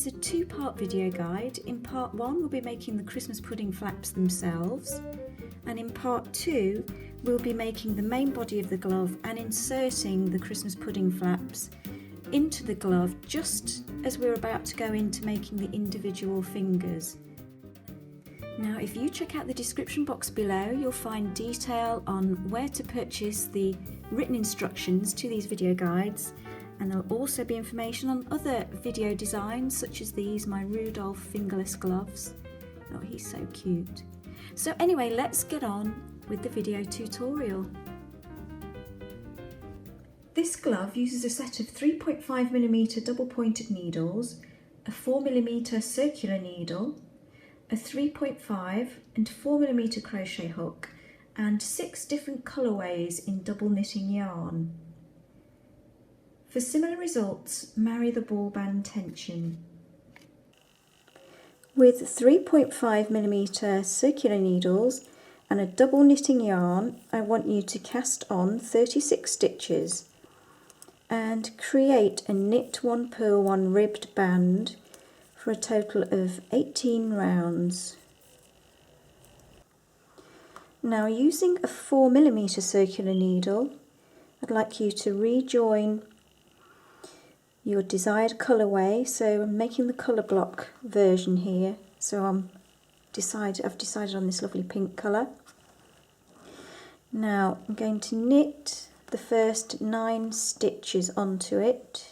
is a two-part video guide. In part 1 we'll be making the Christmas pudding flaps themselves, and in part 2 we'll be making the main body of the glove and inserting the Christmas pudding flaps into the glove just as we're about to go into making the individual fingers. Now if you check out the description box below, you'll find detail on where to purchase the written instructions to these video guides, and there'll also be information on other video designs such as these, my Rudolph fingerless gloves. Oh, he's so cute. So anyway, let's get on with the video tutorial. This glove uses a set of 3.5mm double pointed needles, a 4mm circular needle, a 3.5 and 4mm crochet hook, and 6 different colourways in double knitting yarn. For similar results, marry the ball band tension. With 3.5mm circular needles and a double knitting yarn, I want you to cast on 36 stitches and create a knit 1 purl 1 ribbed band for a total of 18 rounds. Now, using a 4mm circular needle, I'd like you to rejoin your desired colourway. So I'm making the colour block version here, so I've decided on this lovely pink colour. Now I'm going to knit the first 9 stitches onto it.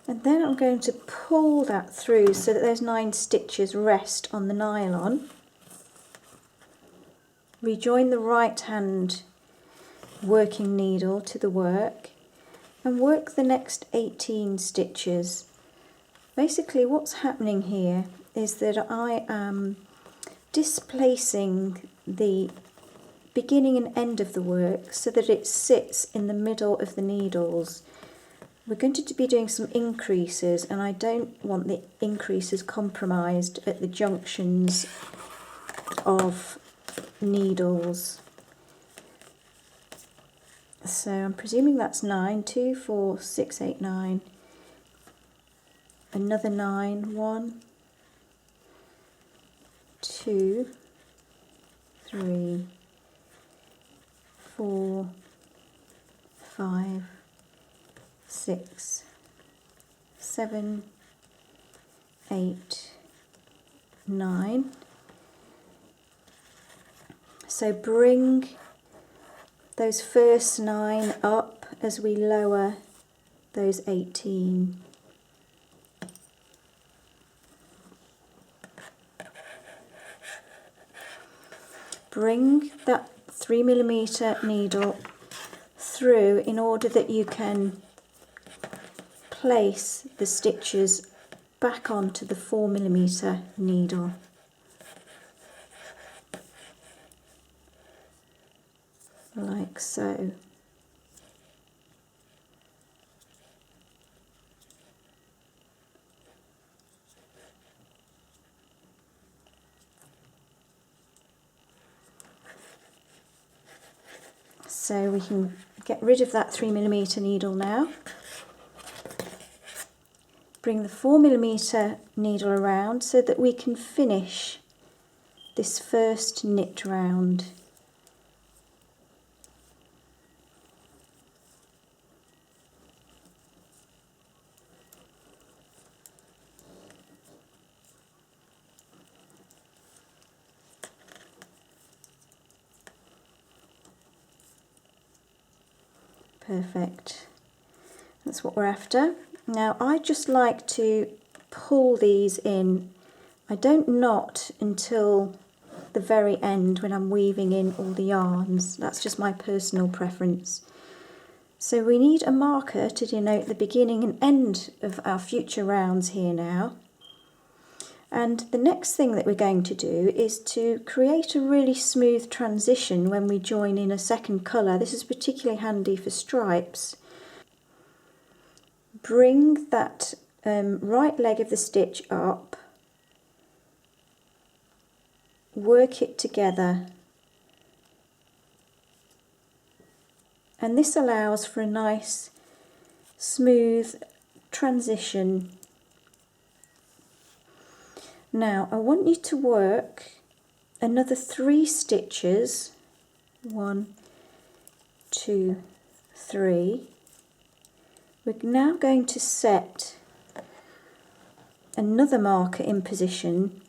And then I'm going to pull that through so that those 9 stitches rest on the nylon. Rejoin the right hand working needle to the work and work the next 18 stitches. Basically what's happening here is that I am displacing the beginning and end of the work so that it sits in the middle of the needles. We're going to be doing some increases, and I don't want the increases compromised at the junctions of needles. So I'm presuming that's 9, 2, 4, 6, 8, 9, another 9, 1, 2, 3, 4, 5, 6, 7, 8, 9. So bring those first 9 up as we lower those 18. Bring that 3mm needle through in order that you can place the stitches back onto the 4mm needle. Like so. So we can get rid of that 3mm needle now. Bring the 4mm needle around so that we can finish this first knit round. Perfect. That's what we're after. Now I just like to pull these in. I don't knot until the very end when I'm weaving in all the yarns. That's just my personal preference. So we need a marker to denote the beginning and end of our future rounds here now. And the next thing that we're going to do is to create a really smooth transition when we join in a second colour. This is particularly handy for stripes. Bring that right leg of the stitch up, work it together, and this allows for a nice smooth transition. Now I want you to work another 3 stitches, 1, 2, 3. We're now going to set another marker in position.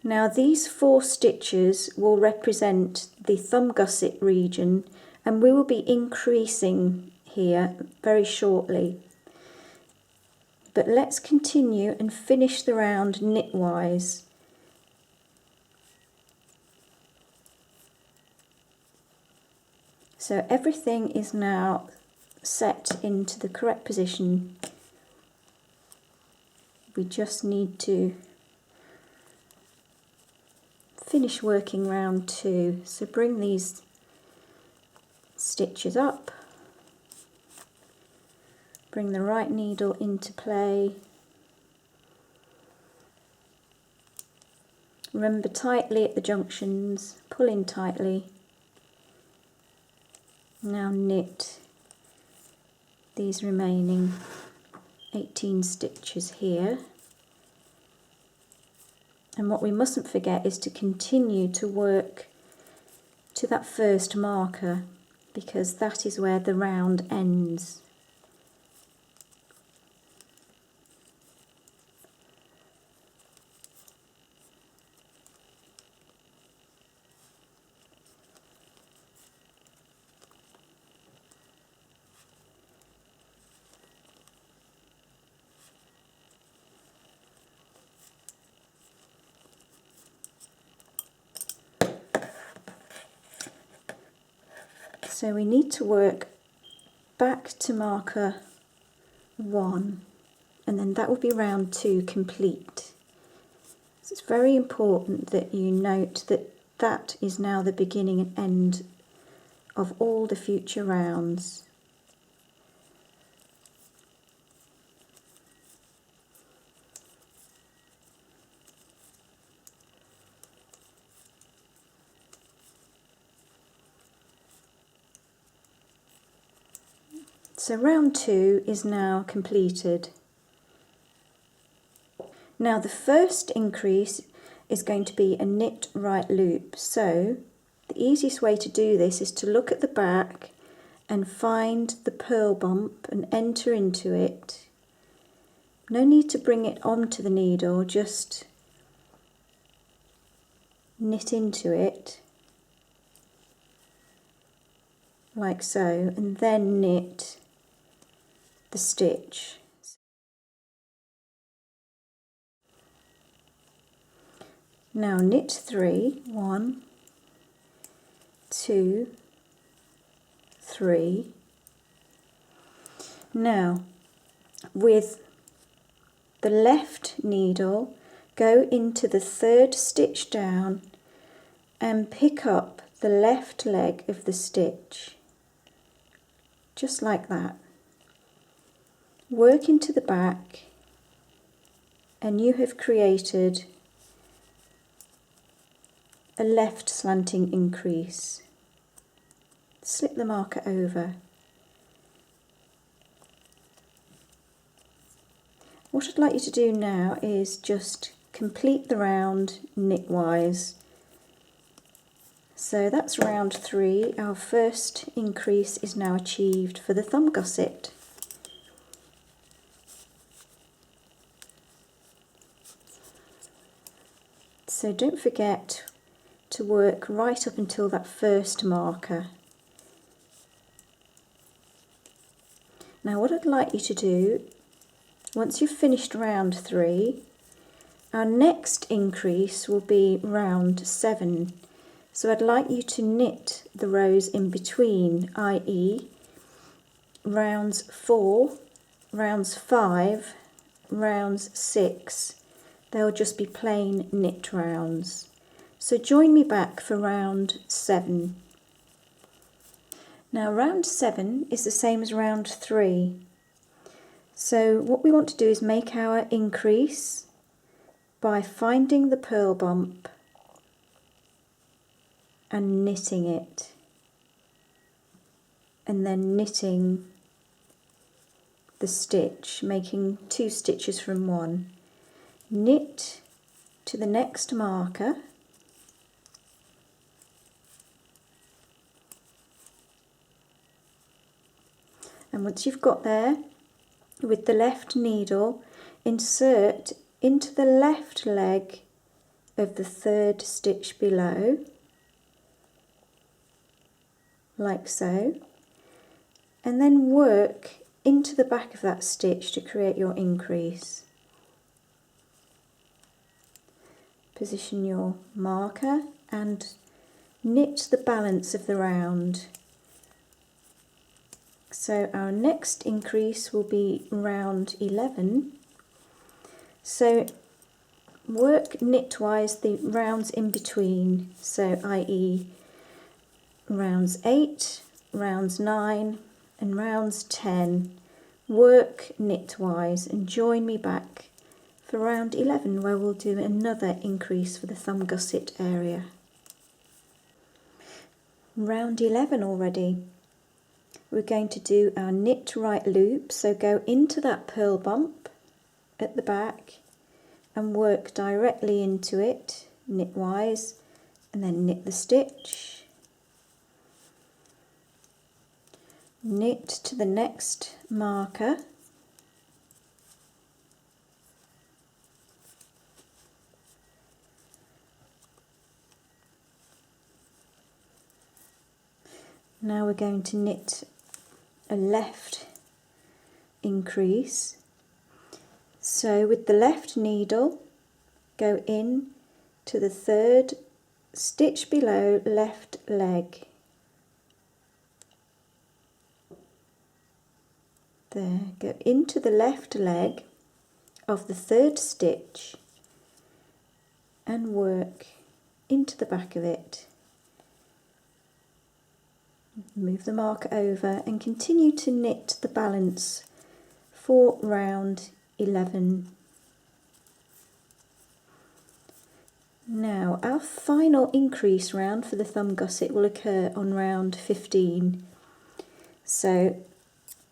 Now these 4 stitches will represent the thumb gusset region, and we will be increasing here very shortly. But let's continue and finish the round knitwise. So everything is now set into the correct position. We just need to finish working round 2. So bring these stitches up, bring the right needle into play, remember tightly at the junctions, pull in tightly. Now knit these remaining 18 stitches here, and what we mustn't forget is to continue to work to that first marker, because that is where the round ends. So we need to work back to marker 1, and then that will be round 2 complete. So it's very important that you note that that is now the beginning and end of all the future rounds. So round 2 is now completed. Now the first increase is going to be a knit right loop. So the easiest way to do this is to look at the back and find the purl bump and enter into it. No need to bring it onto the needle, just knit into it like so, and then knit the stitch. Now knit 3, 1, 2, 3. Now with the left needle go into the 3rd stitch down and pick up the left leg of the stitch, just like that. Work into the back and you have created a left slanting increase. Slip the marker over. What I'd like you to do now is just complete the round knitwise. So that's round 3. Our first increase is now achieved for the thumb gusset. So don't forget to work right up until that first marker. Now what I'd like you to do, once you've finished round 3, our next increase will be round 7. So I'd like you to knit the rows in between, i.e. rounds 4, rounds 5, rounds 6. they'll just be plain knit rounds. So join me back for round 7. Now round 7 is the same as round 3. So what we want to do is make our increase by finding the purl bump and knitting it, and then knitting the stitch, making 2 stitches from one. Knit to the next marker, and once you've got there, with the left needle, insert into the left leg of the 3rd stitch below, like so, and then work into the back of that stitch to create your increase. Position your marker and knit the balance of the round. So our next increase will be round 11. So work knitwise the rounds in between, so i.e. rounds 8, rounds 9 and rounds 10. Work knitwise and join me back for round 11, where we'll do another increase for the thumb gusset area. Round 11 already. We're going to do our knit right loop, so go into that purl bump at the back and work directly into it knitwise, and then knit the stitch, knit to the next marker, now we're going to knit a left increase. So with the left needle, go in to the 3rd stitch below left leg. There, go into the left leg of the 3rd stitch and work into the back of it. Move the marker over and continue to knit the balance for round 11. Now our final increase round for the thumb gusset will occur on round 15. So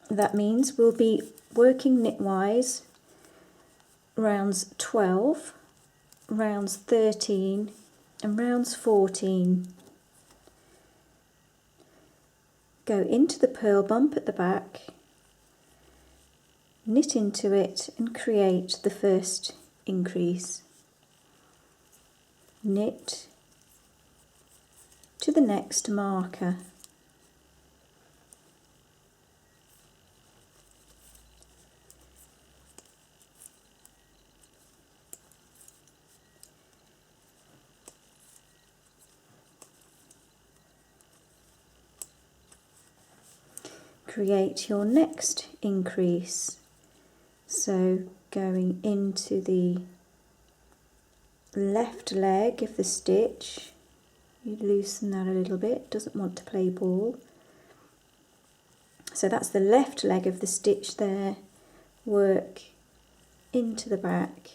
that means we'll be working knitwise rounds 12, rounds 13 and rounds 14. Go into the purl bump at the back, knit into it and create the first increase. Knit to the next marker. Create your next increase. So going into the left leg of the stitch, you loosen that a little bit, doesn't want to play ball. So that's the left leg of the stitch there. Work into the back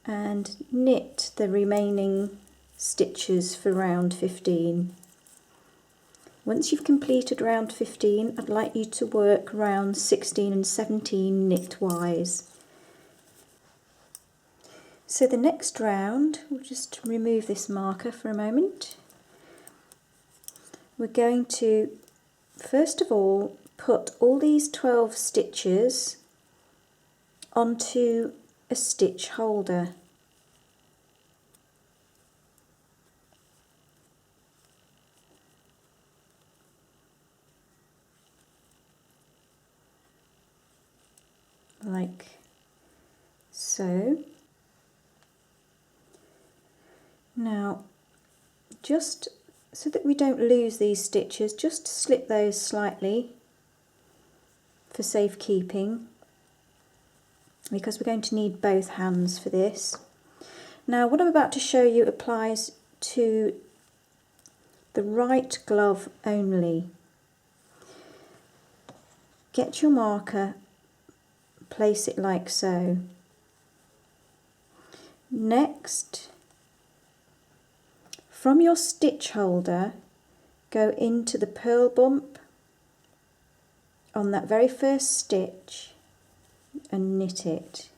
and knit the remaining stitches for round 15. Once you've completed round 15, I'd like you to work rounds 16 and 17 knitwise. So the next round, we'll just remove this marker for a moment. We're going to, first of all, put all these 12 stitches onto a stitch holder. Like so. Now, just so that we don't lose these stitches, just slip those slightly for safekeeping, because we're going to need both hands for this. Now what I'm about to show you applies to the right glove only. Get your marker, place it like so. Next, from your stitch holder, go into the purl bump on that very first stitch and knit it.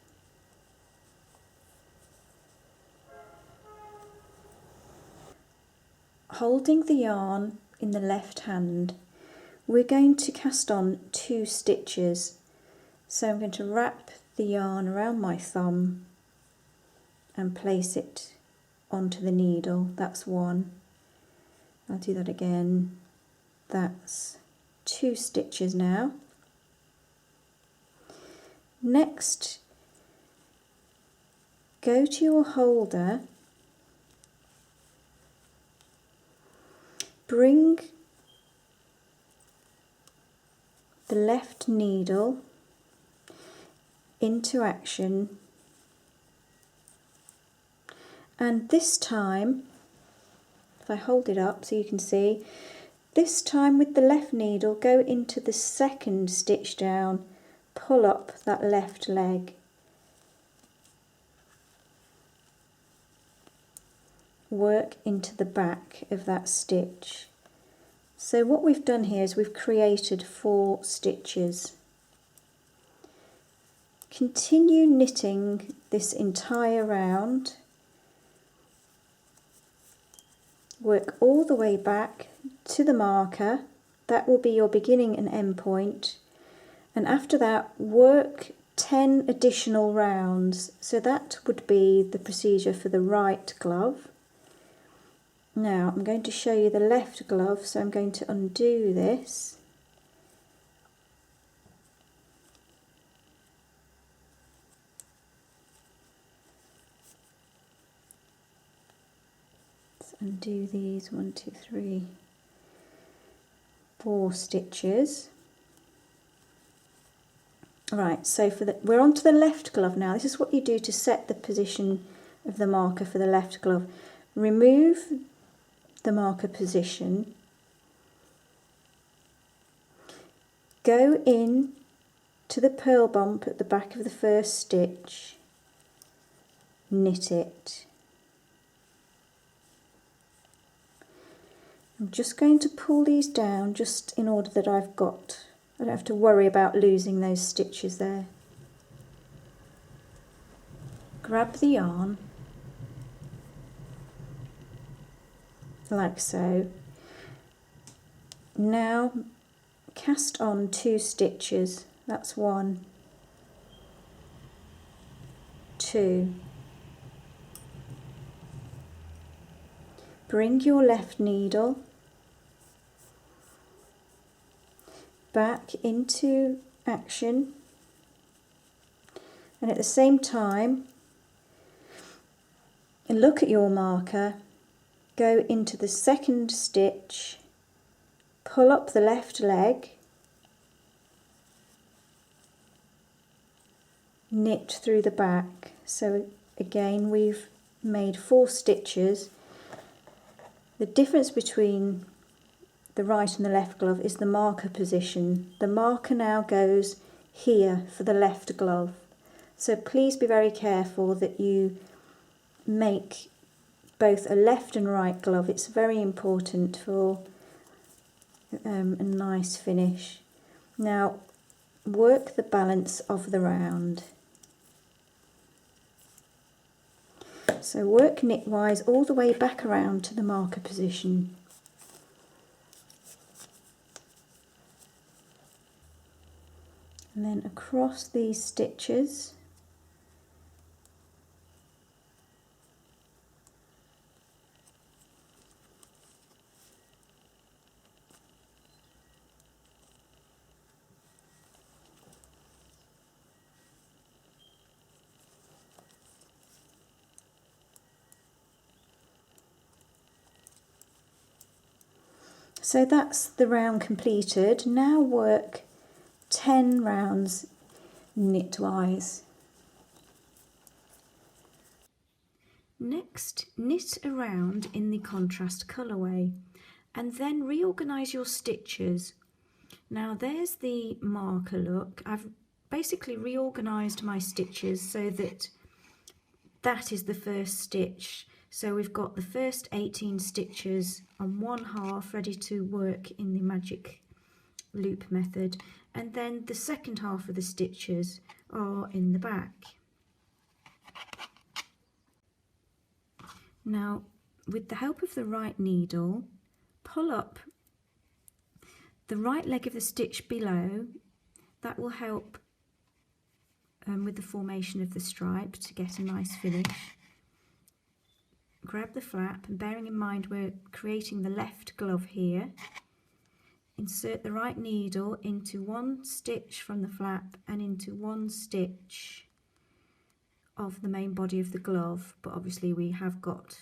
Holding the yarn in the left hand, we're going to cast on 2 stitches. So I'm going to wrap the yarn around my thumb and place it onto the needle. That's 1. I'll do that again. That's 2 stitches now. Next, go to your holder, bring the left needle into action, and this time, if I hold it up so you can see, this time with the left needle go into the second stitch down, pull up that left leg, work into the back of that stitch. So what we've done here is we've created 4 stitches. Continue knitting this entire round, work all the way back to the marker, that will be your beginning and end point, and after that work 10 additional rounds. So that would be the procedure for the right glove. Now I'm going to show you the left glove, so I'm going to undo this. Let's undo these 1, 2, 3, 4 stitches. Right, so we're on to the left glove now. This is what you do to set the position of the marker for the left glove. Remove the marker position, go in to the purl bump at the back of the first stitch, knit it. I'm just going to pull these down just in order that I don't have to worry about losing those stitches there. Grab the yarn, like so. Now cast on 2 stitches. That's 1, 2. Bring your left needle back into action, and at the same time look at your marker, go into the second stitch, pull up the left leg, knit through the back. So again we've made 4 stitches. The difference between the right and the left glove is the marker position. The marker now goes here for the left glove. So please be very careful that you make both a left and right glove. It's very important for a nice finish. Now work the balance of the round. So work knitwise all the way back around to the marker position. And then across these stitches. So that's the round completed. Now work 10 rounds knitwise. Next, knit around in the contrast colourway and then reorganise your stitches. Now there's the marker look. I've basically reorganised my stitches so that that is the first stitch. So we've got the first 18 stitches on one half ready to work in the magic loop method, and then the second half of the stitches are in the back. Now, with the help of the right needle, pull up the right leg of the stitch below. That will help with the formation of the stripe to get a nice finish. Grab the flap, and bearing in mind we're creating the left glove here, insert the right needle into one stitch from the flap and into one stitch of the main body of the glove, but obviously we have got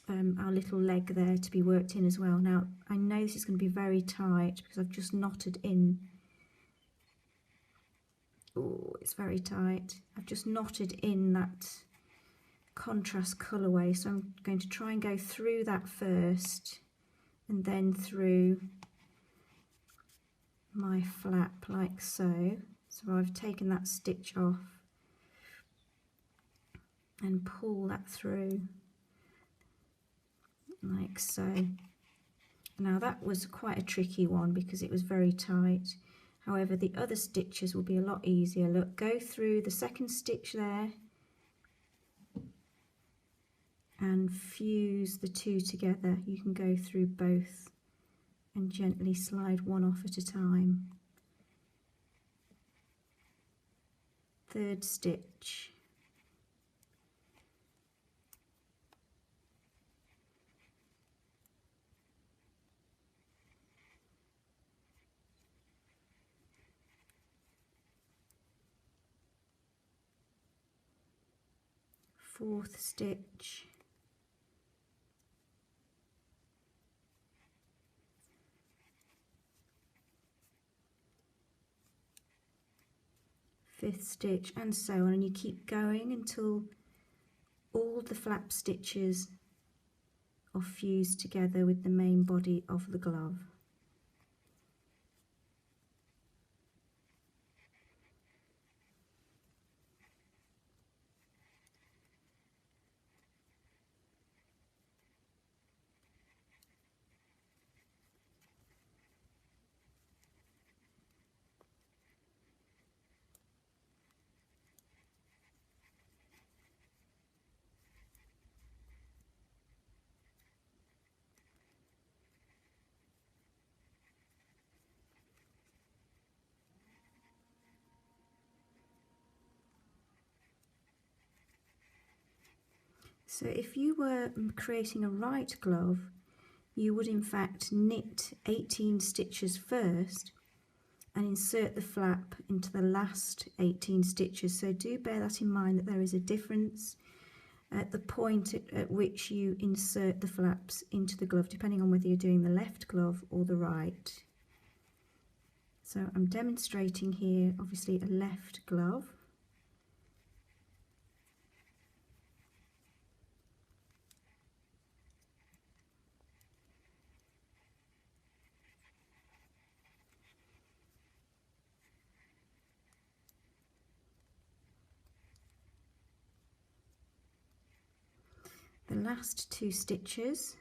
our little leg there to be worked in as well. Now I know this is going to be very tight because I've just knotted in. Oh, it's very tight. I've just knotted in that contrast colourway, so I'm going to try and go through that first and then through my flap like so. So I've taken that stitch off and pull that through like so. Now that was quite a tricky one because it was very tight. However, the other stitches will be a lot easier. Look, go through the second stitch there and fuse the two together. You can go through both and gently slide one off at a time. Third stitch. Fourth stitch. Fifth stitch, and so on, and you keep going until all the flap stitches are fused together with the main body of the glove. So if you were creating a right glove, you would in fact knit 18 stitches first and insert the flap into the last 18 stitches. So do bear that in mind, that there is a difference at the point at which you insert the flaps into the glove, depending on whether you're doing the left glove or the right. So I'm demonstrating here obviously a left glove. The last two stitches,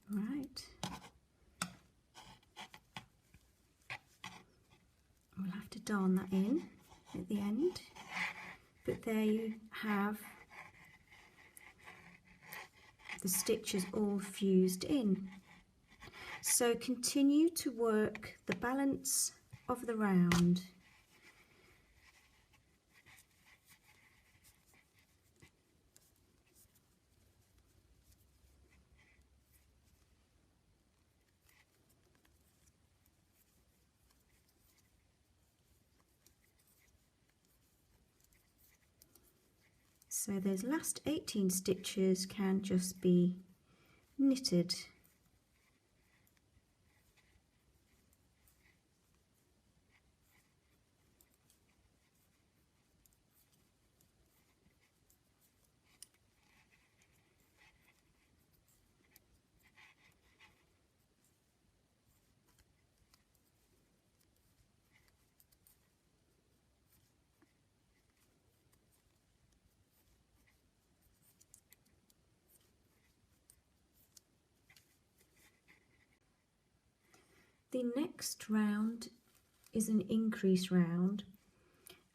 right, we'll have to darn that in at the end, but there you have the stitches all fused in. So continue to work the balance of the round. So those last 18 stitches can just be knitted. The next round is an increase round,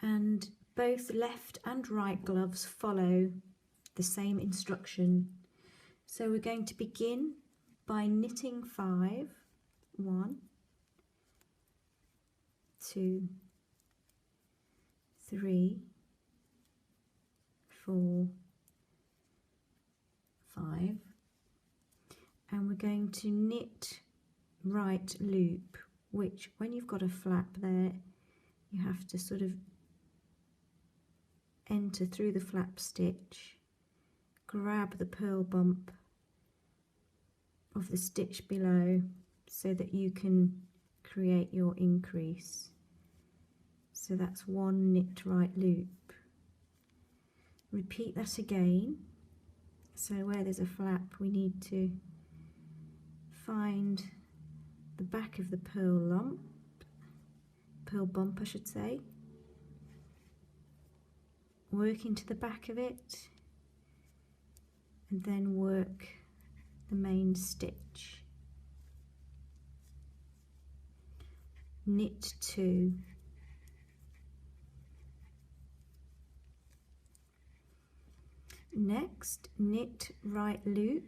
and both left and right gloves follow the same instruction. So we're going to begin by knitting 5, 1, 2, 3, 4, 5, and we're going to knit right loop, which when you've got a flap there, you have to sort of enter through the flap stitch, grab the purl bump of the stitch below so that you can create your increase. So that's 1 knit right loop. Repeat that again. So where there's a flap, we need to find the back of the purl bump I should say, work into the back of it, and then work the main stitch. Knit 2. Next, knit right loop,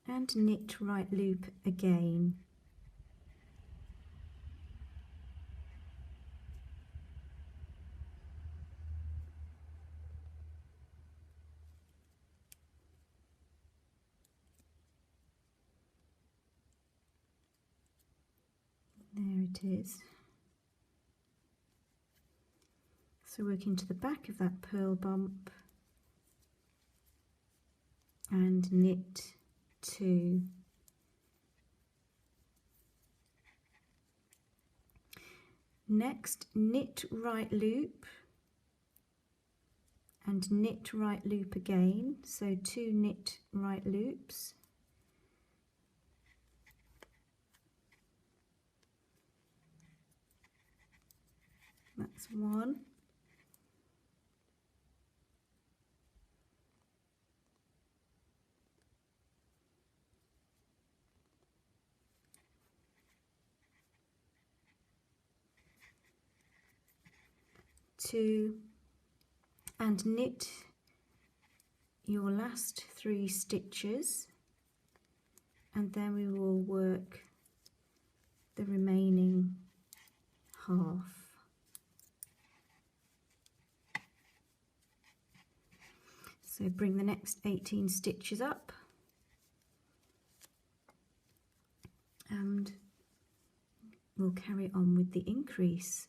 and knit right loop again. There it is. So work into the back of that purl bump and knit 2. Next, knit right loop and knit right loop again, so 2 knit right loops. That's 1. Two, and knit your last 3 stitches, and then we will work the remaining half. So bring the next 18 stitches up and we'll carry on with the increase.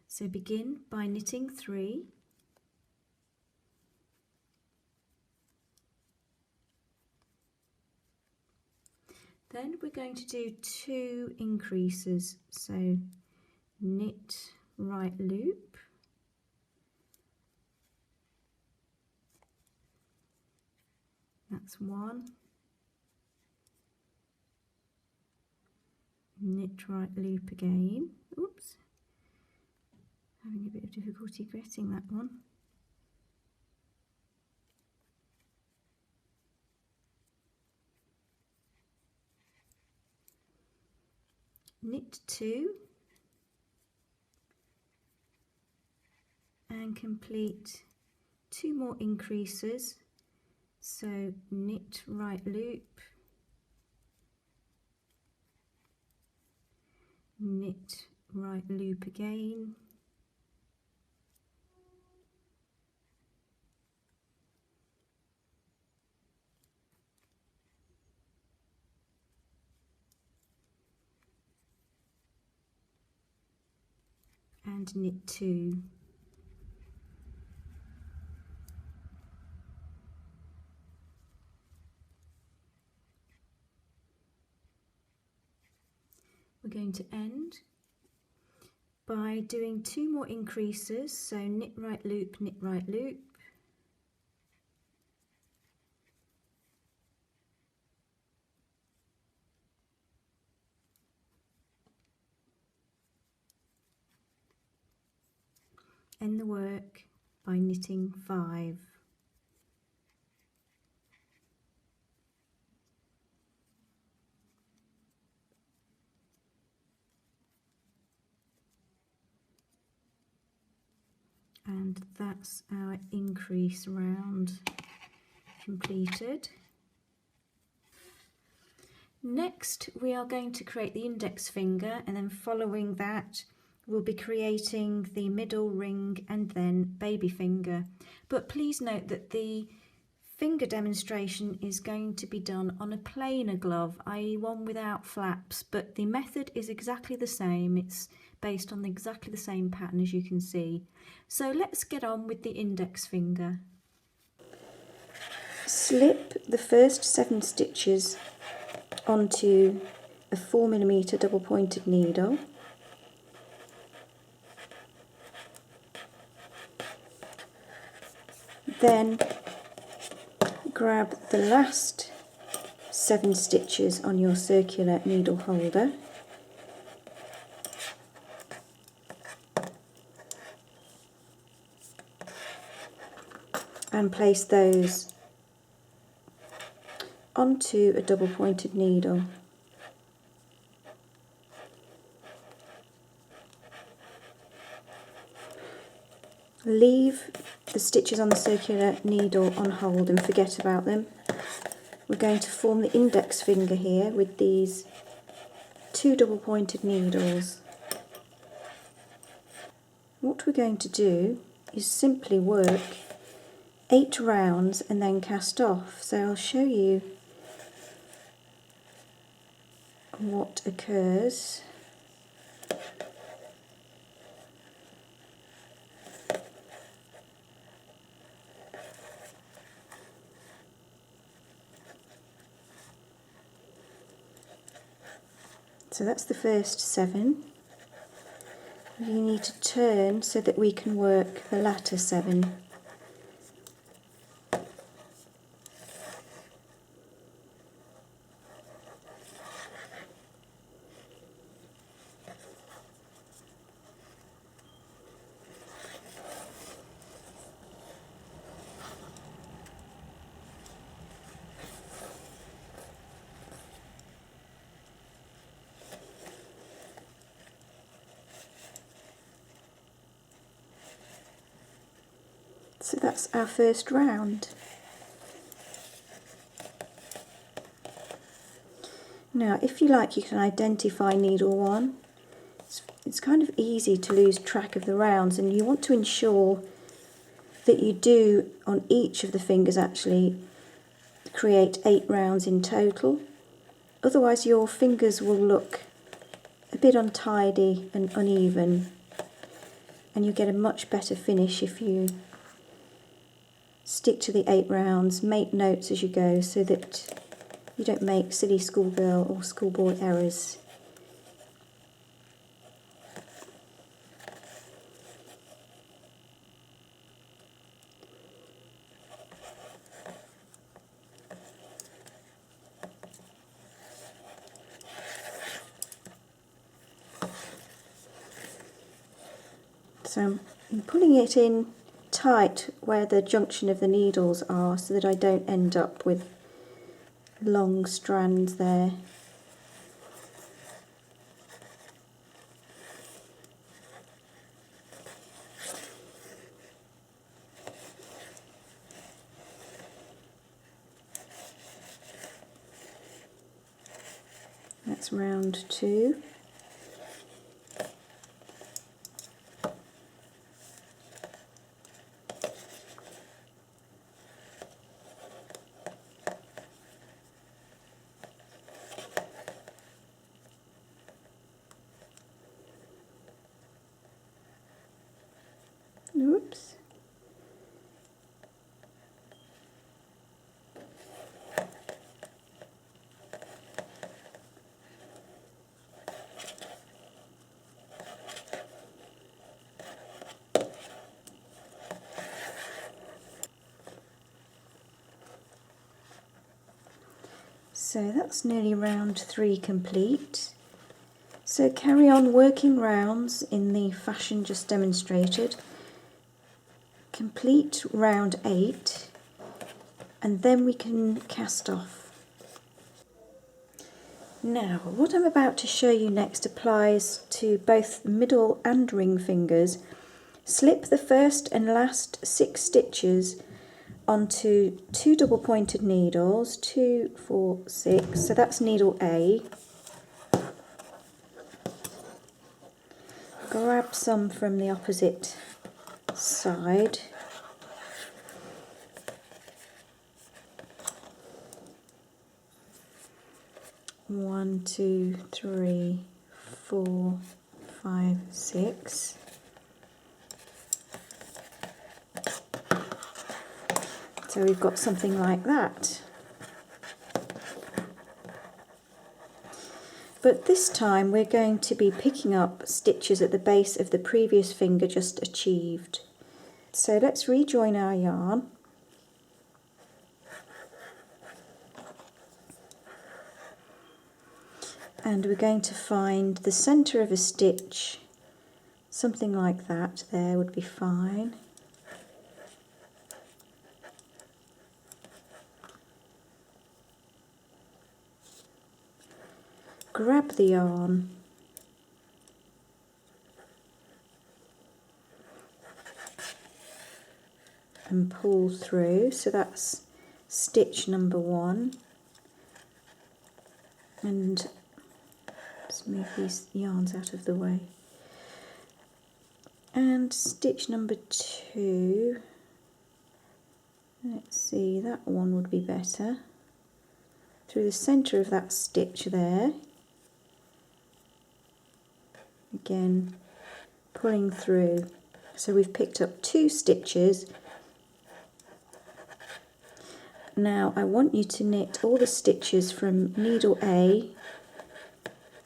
So begin by knitting 3, then we're going to do 2 increases, so knit right loop, that's 1, knit right loop again, oops, having a bit of difficulty getting that one, knit 2 and complete 2 more increases, so knit right loop, knit right loop again, and knit 2. We're going to end by doing 2 more increases, so knit right loop, knit right loop, end the work by knitting 5. And that's our increase round completed. Next we are going to create the index finger, and then following that we'll be creating the middle ring and then baby finger. But please note that the finger demonstration is going to be done on a plainer glove, i.e. one without flaps, but the method is exactly the same. It's based on exactly the same pattern, as you can see. So let's get on with the index finger. Slip the first 7 stitches onto a 4mm double pointed needle. Then grab the last 7 stitches on your circular needle holder and place those onto a double pointed needle. Leave the stitches on the circular needle on hold and forget about them. We're going to form the index finger here with these 2 double pointed needles. What we're going to do is simply work 8 rounds and then cast off. So I'll show you what occurs. So that's the first 7. You need to turn so that we can work the latter 7. So that's our first round. Now, if you like, you can identify needle 1. It's kind of easy to lose track of the rounds, and you want to ensure that you do on each of the fingers actually create 8 rounds in total. Otherwise your fingers will look a bit untidy and uneven, and you get a much better finish if you stick to the 8 rounds. Make notes as you go so that you don't make silly schoolgirl or schoolboy errors. So I'm pulling it in tight where the junction of the needles are so that I don't end up with long strands there. That's round 2. Oops. So that's nearly round 3 complete. So carry on working rounds in the fashion just demonstrated. Complete round 8 and then we can cast off. Now what I'm about to show you next applies to both middle and ring fingers. Slip the first and last 6 stitches onto 2 double pointed needles, 2, 4, 6, so that's needle A. Grab some from the opposite side. One, 2, 3, 4, 5, 6. So we've got something like that. But this time we're going to be picking up stitches at the base of the previous finger just achieved. So let's rejoin our yarn. And we're going to find the centre of a stitch, something like that there would be fine. Grab the yarn and pull through, so that's stitch number 1, and let's move these yarns out of the way, and stitch number 2, let's see, that one would be better, through the centre of that stitch there. Again, pulling through. So we've picked up 2 stitches. Now I want you to knit all the stitches from needle A,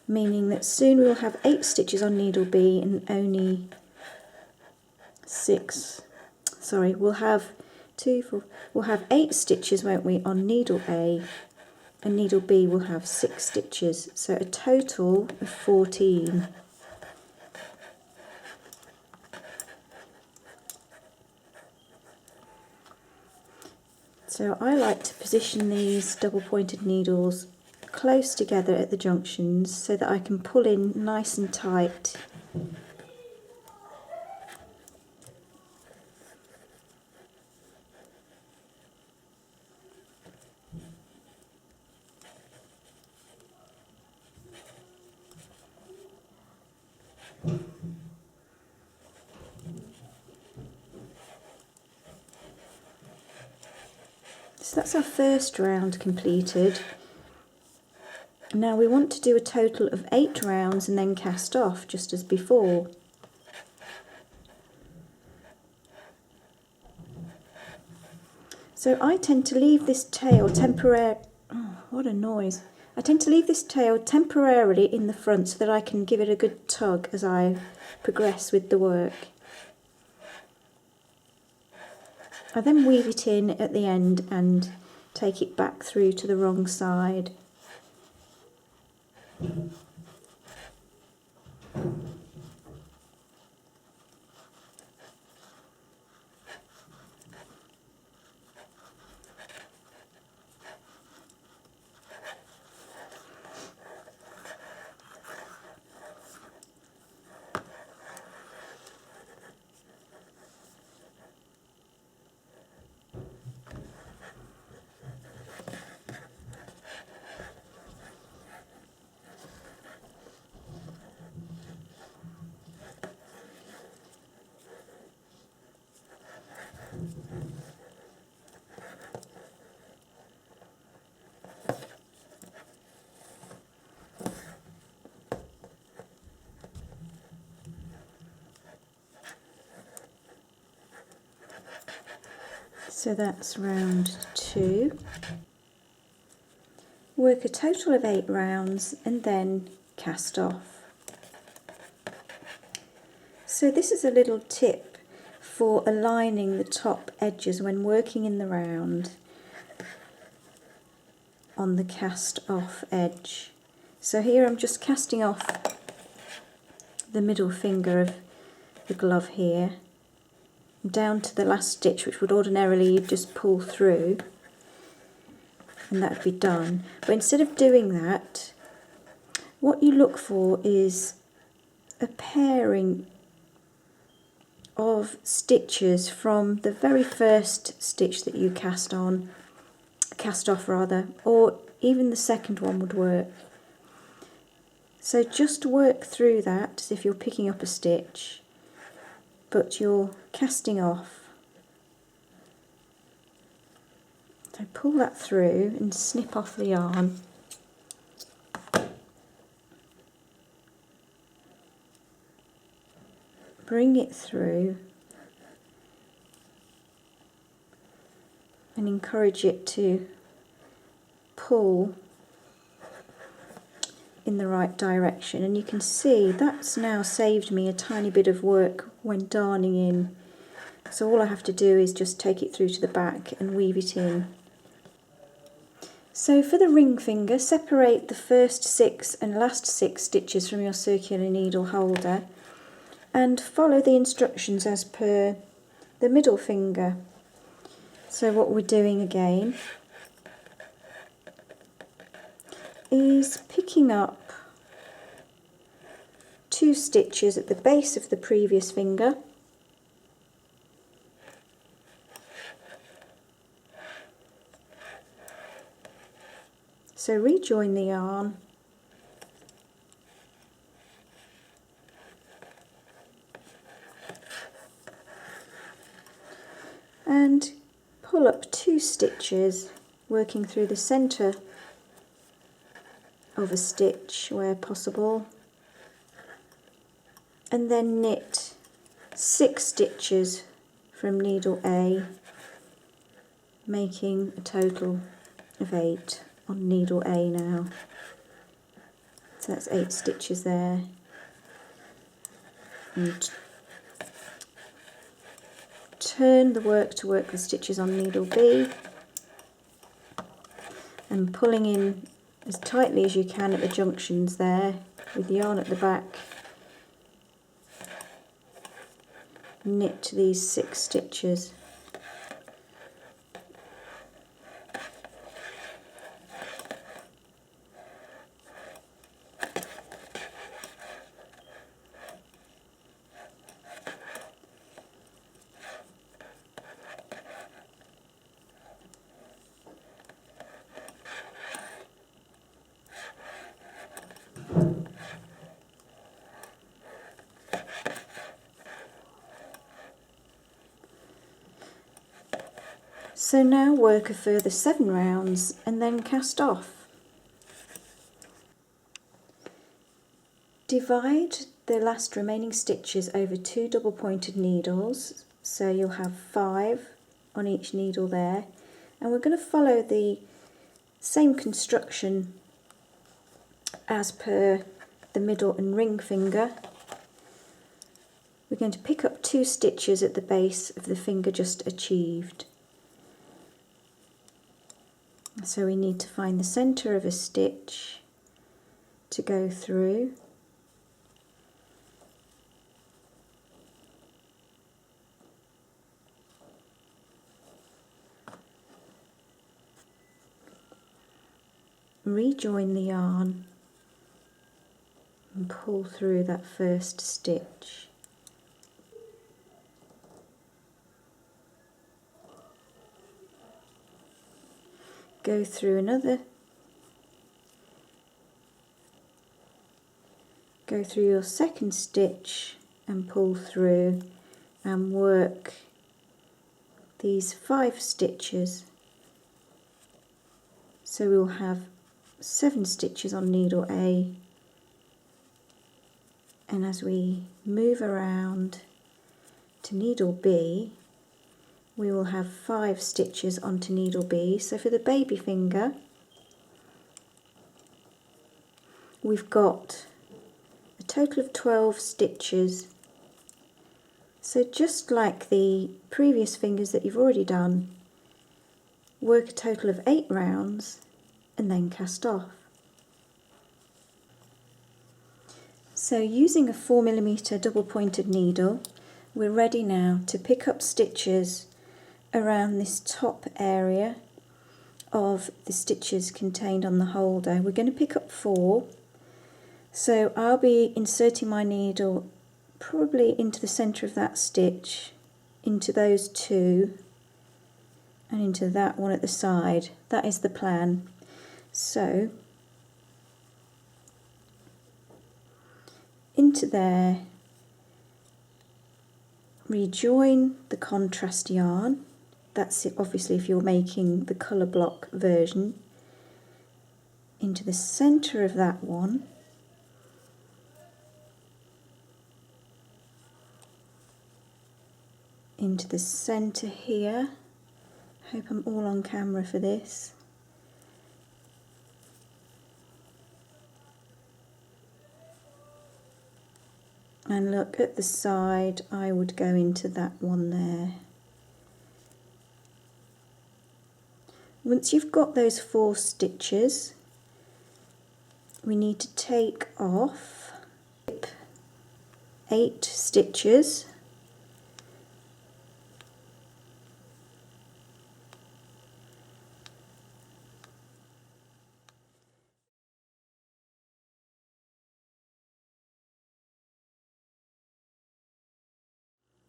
meaning that soon we'll have 8 stitches on needle B and only 6. Sorry, we'll have 2, 4, we'll have 8 stitches, won't we, on needle A, and needle B will have 6 stitches, so a total of 14. So I like to position these double pointed needles close together at the junctions so that I can pull in nice and tight. So that's our first round completed. Now we want to do a total of 8 rounds and then cast off, just as before. So I tend to leave this tail what a noise. I tend to leave this tail temporarily in the front so that I can give it a good tug as I progress with the work. I then weave it in at the end and take it back through to the wrong side. So that's round 2. Work a total of 8 rounds and then cast off. So this is a little tip for aligning the top edges when working in the round on the cast off edge. So here I'm just casting off the middle finger of the glove here down to the last stitch, which would ordinarily you'd just pull through and that would be done. But instead of doing that, what you look for is a pairing of stitches from the very first stitch that you cast off rather, or even the second one would work. So just work through that as if you're picking up a stitch, but you're casting off. So pull that through and snip off the yarn. Bring it through and encourage it to pull in the right direction, and you can see that's now saved me a tiny bit of work when darning in. So all I have to do is just take it through to the back and weave it in. So for the ring finger, separate the first 6 and last 6 stitches from your circular needle holder and follow the instructions as per the middle finger. So what we're doing again is picking up 2 stitches at the base of the previous finger, so rejoin the yarn and pull up 2 stitches, working through the centre of a stitch where possible, and then knit 6 stitches from needle A, making a total of 8 on needle A now. So that's 8 stitches there, and turn the work to work the stitches on needle B and pulling in as tightly as you can at the junctions there with yarn at the back. Knit these 6 stitches. So now work a further 7 rounds and then cast off. Divide the last remaining stitches over 2 double pointed needles, so you'll have 5 on each needle there, and we're going to follow the same construction as per the middle and ring finger. We're going to pick up 2 stitches at the base of the finger just achieved. So we need to find the centre of a stitch to go through. Rejoin the yarn and pull through that first stitch. Go through go through your second stitch and pull through and work these 5 stitches. So we'll have 7 stitches on needle A, and as we move around to needle B, we will have 5 stitches onto needle B. So for the baby finger, we've got a total of 12 stitches. So just like the previous fingers that you've already done, work a total of 8 rounds and then cast off. So using a 4mm double pointed needle, we're ready now to pick up stitches around this top area of the stitches contained on the holder. We're going to pick up 4. So I'll be inserting my needle probably into the centre of that stitch, into those 2, and into that one at the side. That is the plan. So into there, rejoin the contrast yarn. That's it, obviously if you're making the colour block version, into the centre of that one, into the centre here. Hope I'm all on camera for this. And look at the side, I would go into that one there. Once you've got those 4 stitches, we need to take off 8 stitches.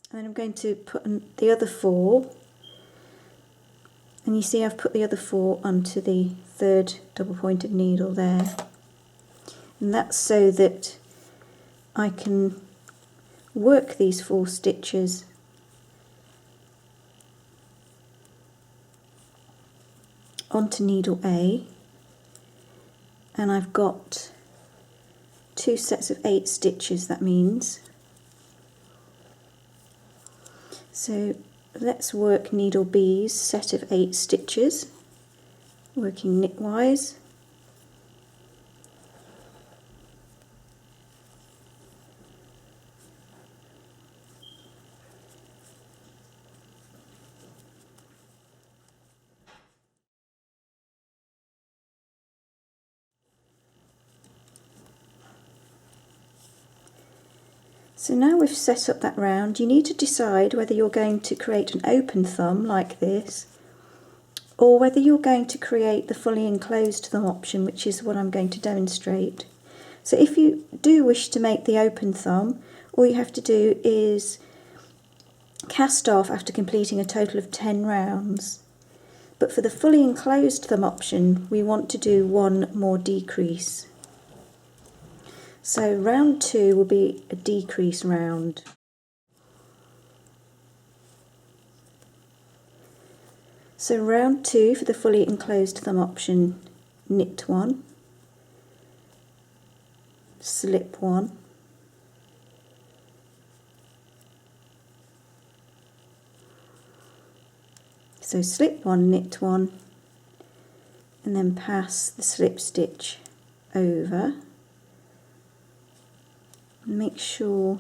And then I'm going to put the other 4, and you see I've put the other 4 onto the 3rd double pointed needle there, and that's so that I can work these 4 stitches onto needle A, and I've got 2 sets of 8 stitches, that means. So let's work needle B's set of 8 stitches, working knitwise. So now we've set up that round, you need to decide whether you're going to create an open thumb like this, or whether you're going to create the fully enclosed thumb option, which is what I'm going to demonstrate. So if you do wish to make the open thumb, all you have to do is cast off after completing a total of 10 rounds. But for the fully enclosed thumb option, we want to do 1 more decrease. So round 2 will be a decrease round. So round 2 for the fully enclosed thumb option, knit 1, slip 1, so slip 1, knit 1, and then pass the slip stitch over. Make sure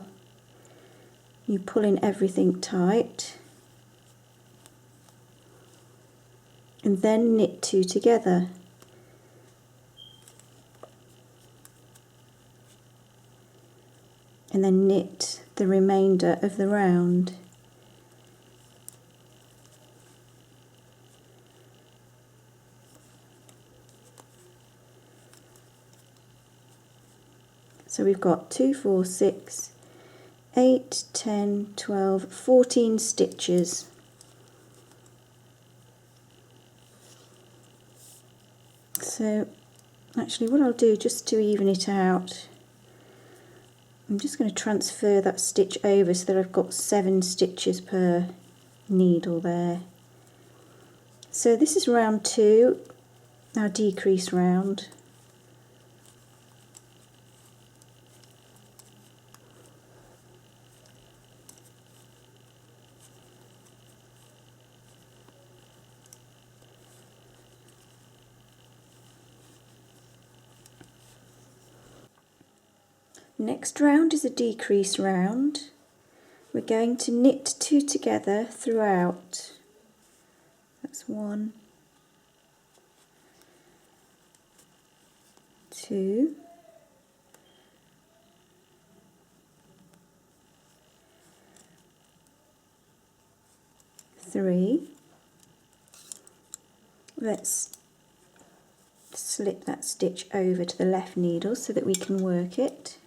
you pull in everything tight, and then knit 2 together. And then knit the remainder of the round. So we've got 2, 4, 6, 8, 10, 12, 14 stitches. So actually what I'll do, just to even it out, I'm just going to transfer that stitch over so that I've got 7 stitches per needle there. So this is round 2, our decrease round. Next round is a decrease round. We're going to knit 2 together throughout. That's 1, 2, 3. Let's slip that stitch over to the left needle so that we can work it.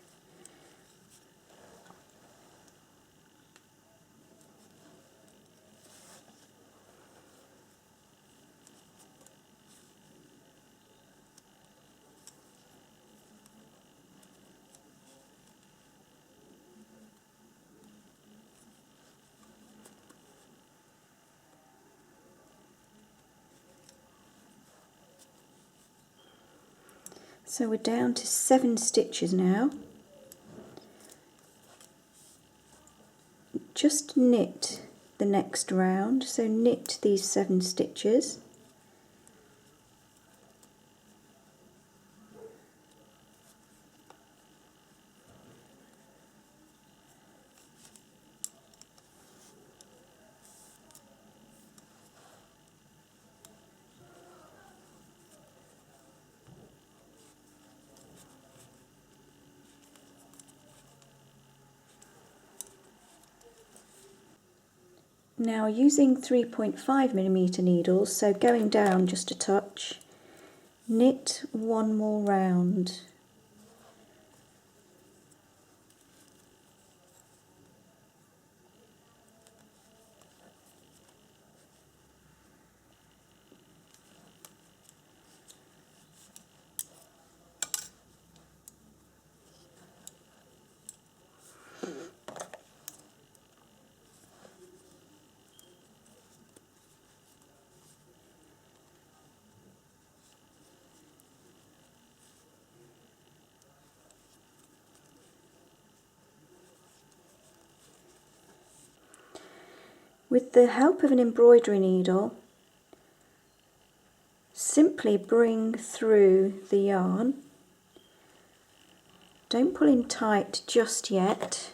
So we're down to 7 stitches now. Just knit the next round, so knit these 7 stitches. Now using 3.5mm needles, so going down just a touch, knit 1 more round. With the help of an embroidery needle, simply bring through the yarn. Don't pull in tight just yet.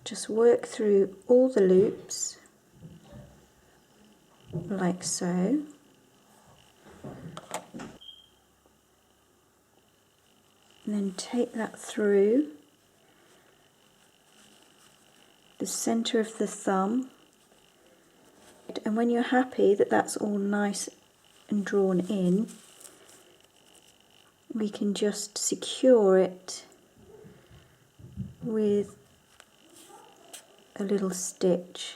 Just work through all the loops, like so. And then take that through the centre of the thumb, and when you're happy that that's all nice and drawn in, we can just secure it with a little stitch.